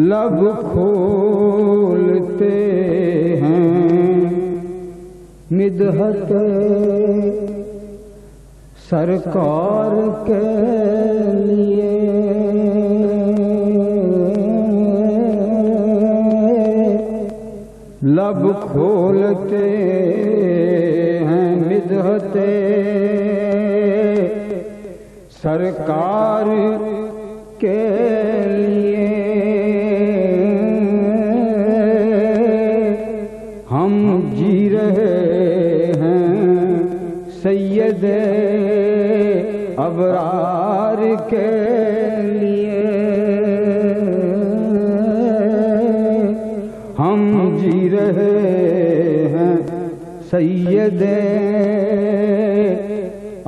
لب کھولتے ہیں مدحت سرکار کے لیے، لب کھولتے ہیں مدحت سرکار کے لیے، ہم جی رہے ہیں سید ابرار کے لیے، ہم جی رہے ہیں سید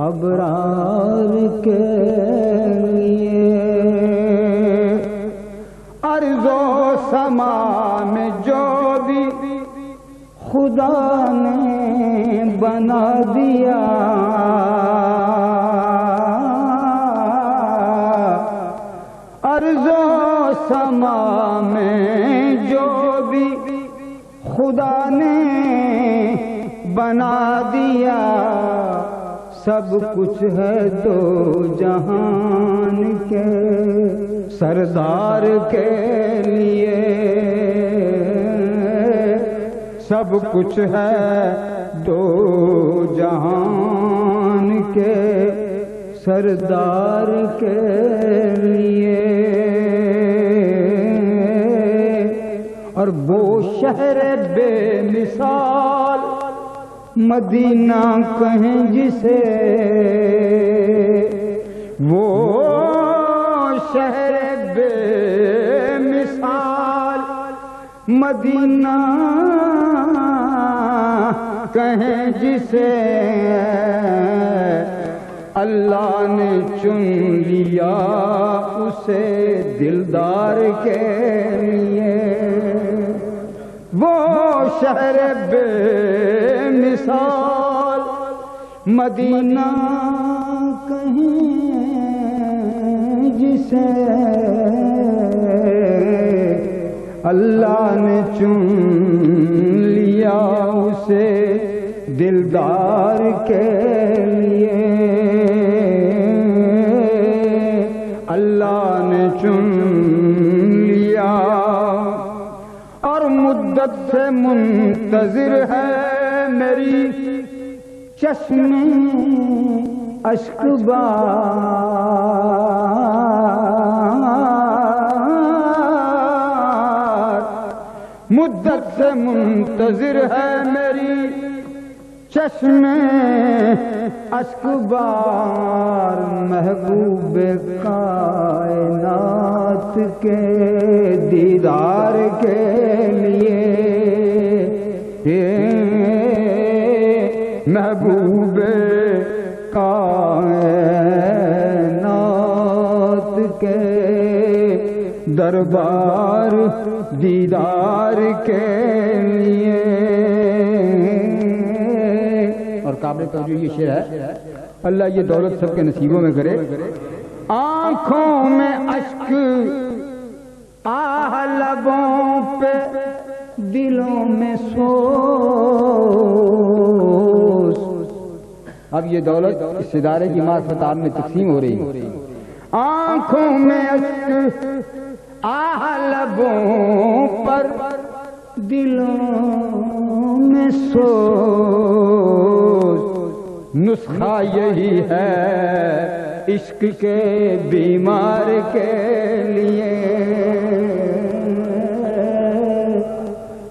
ابرار کے لیے، ارض و سما میں جو بھی خدا نے بنا دیا، ارض و سما میں جو بھی خدا نے بنا دیا، سب کچھ ہے دو جہان کے سردار کے لیے، سب کچھ ہے دو جہان کے سردار کے لیے، اور وہ شہر بے مثال مدینہ کہیں جسے، وہ شہر بے مثال مدینہ کہیں جسے، اللہ نے چن لیا اسے دلدار کے لیے، وہ شہر بے مثال مدینہ کہیں جسے، اللہ نے چن لیا اسے دلدار کے لیے، اللہ نے چن لیا، اور مدت سے منتظر ہے میری چشم اشک بار، مدت سے منتظر ہے میری چشم اشک بار، محبوب کائنات کے دیدار کے لیے، محبوب کائنات کے دربار دیدار کے لیے، اور قابل توجہ یہ شعر ہے، اللہ یہ دولت سب کے نصیبوں میں کرے، آنکھوں میں اشک آہ لبوں پہ دلوں میں سوز، اب یہ دولت اس ادارے کی معرفت آپ میں تقسیم ہو رہی ہے، آنکھوں میں اشک آہ لبوں پر دلوں میں سوز، نسخہ یہی ہے عشق کے بیمار کے لیے،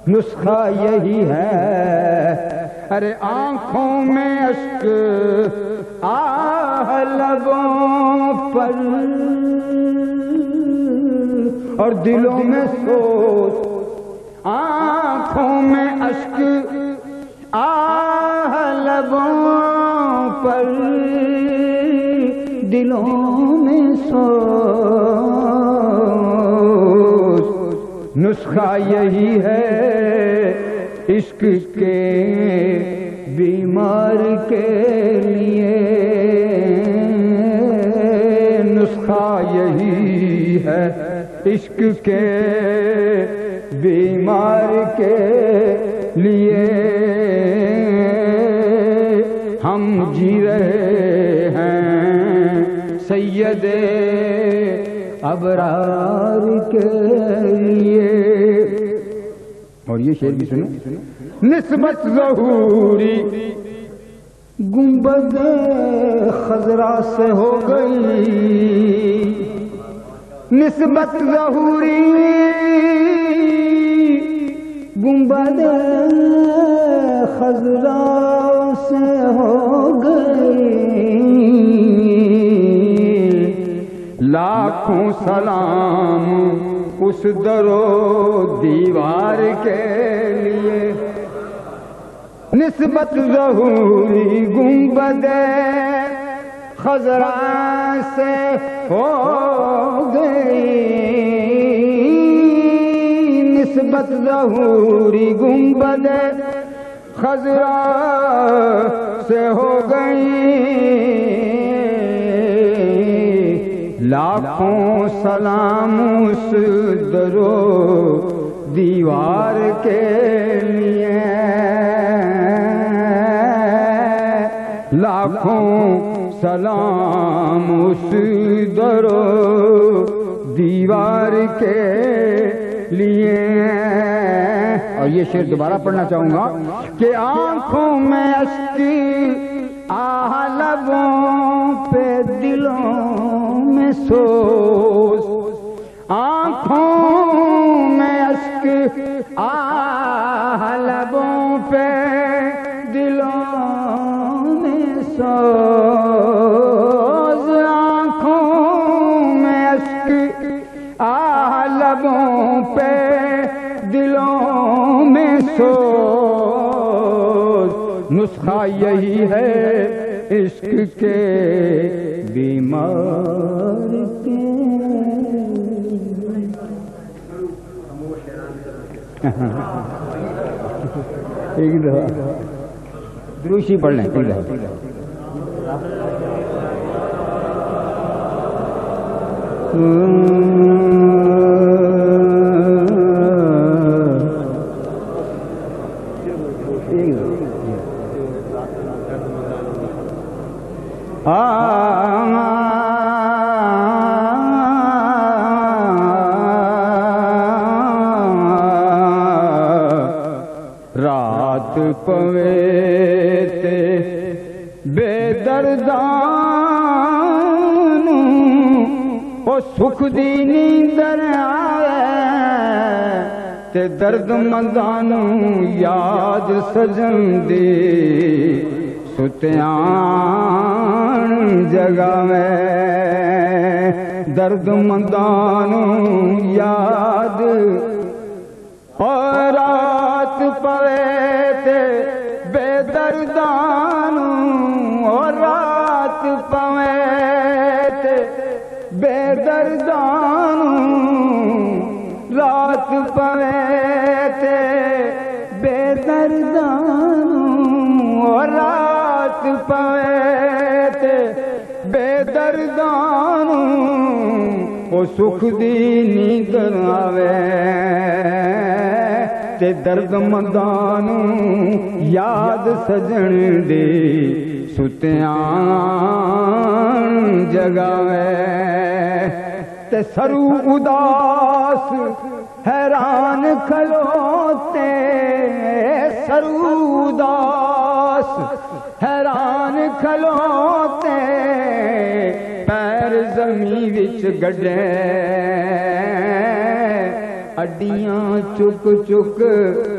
نسخہ یہی ہے، ارے آنکھوں میں اشک آہ لبوں پر اور دلوں میں سوز، آنکھوں میں اشک آہ لبوں پر دلوں میں سوز، نسخہ یہی ہے عشق کے بیمار کے لیے، نسخہ یہی ہے عشق کے بیمار کے لیے ہم جی رہے ہیں سید ابرار کے لیے. اور یہ شعر بھی سنو. نسبت ظہوری گنبد خضرا سے ہو گئی، نسبت ظہوری گنبد خضرا سے ہو گئی. لاکھوں سلام اس درو دیوار کے لیے. نسبت ظہوری گنبد خضرا سے ہو گئی، نسبت ظہوری گنبد خضرا سے ہو گئی. لاکھوں سلام اس درو دیوار کے لیے، لاکھوں سلام اس درو دیوار کے لیے. اور یہ شعر دوبارہ پڑھنا چاہوں گا کہ آنکھوں میں اشک آہ لبوں پہ دلوں میں سوز، آنکھوں میں اشک آہ لبوں پہ دلوں میں سوز، آنکھوں میں اشک آہ لبوں پہ دلوں میں سوز. نسخہ یہی ہے عشق کے بیمار کے. ایک دفعہ دروشی پڑھ لیں. ایک دفعہ رات پویتے بے دردان او سکھ دی نیندر آئے تے درد مندان یاد سجن دی ستیان جگہ میں درد مندان یاد. اور رات پوے تے بے دردان، اور رات پوے تے بے دردان، رات پوے تے بے دردان، اور رات پوے تے بے دردان او سکھ دی نیندر آوے تے درد مندان یاد سجن دی ستیان جگاوے. تے سرو اداس حیران کھلوتے، سرو اداس حیران کھلوتے، پیر زمین وچ گڈے اڈیاں چک چک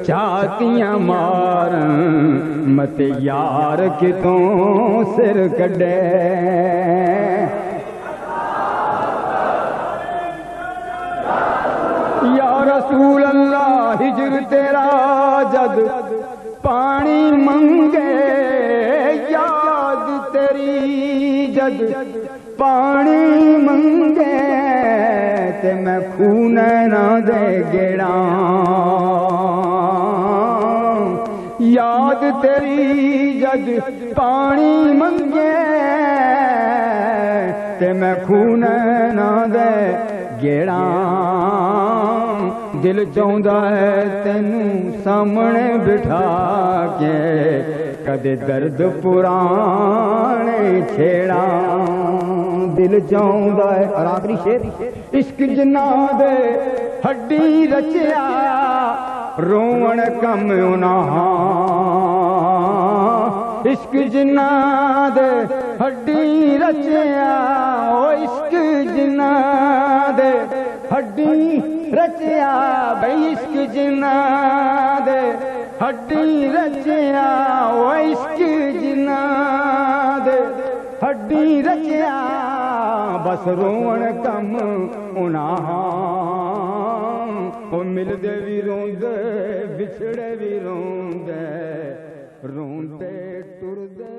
چھاتیاں مارن، مت یار کتوں سر کڈے. یا رسول اللہ ہجر تیرا جد پانی منگے، یاد تیری جد پانی منگے تے میں خون نہ دے گیڑا، یاد تیری جد پانی منگے تے میں خون نہ دے گیڑا دل چاہندا ہے تینوں سامنے بٹھا کے کدے درد پرانے چھیڑا دل چاہندا ہے اور آخری شعر عشق جنہاں دے ہڈی رچیا روون کم انہاں عشق جنہاں دے ہڈی رچیا او عشق جنہاں دے ہڈی رچیا بھئی عشق جنہاں دے ہڈی رچیا او عشق جنہاں دے ہڈی رچیا بس روون کم انہاں او ملدے بھی روندے بچھڑے بھی روندے روندے ٹردے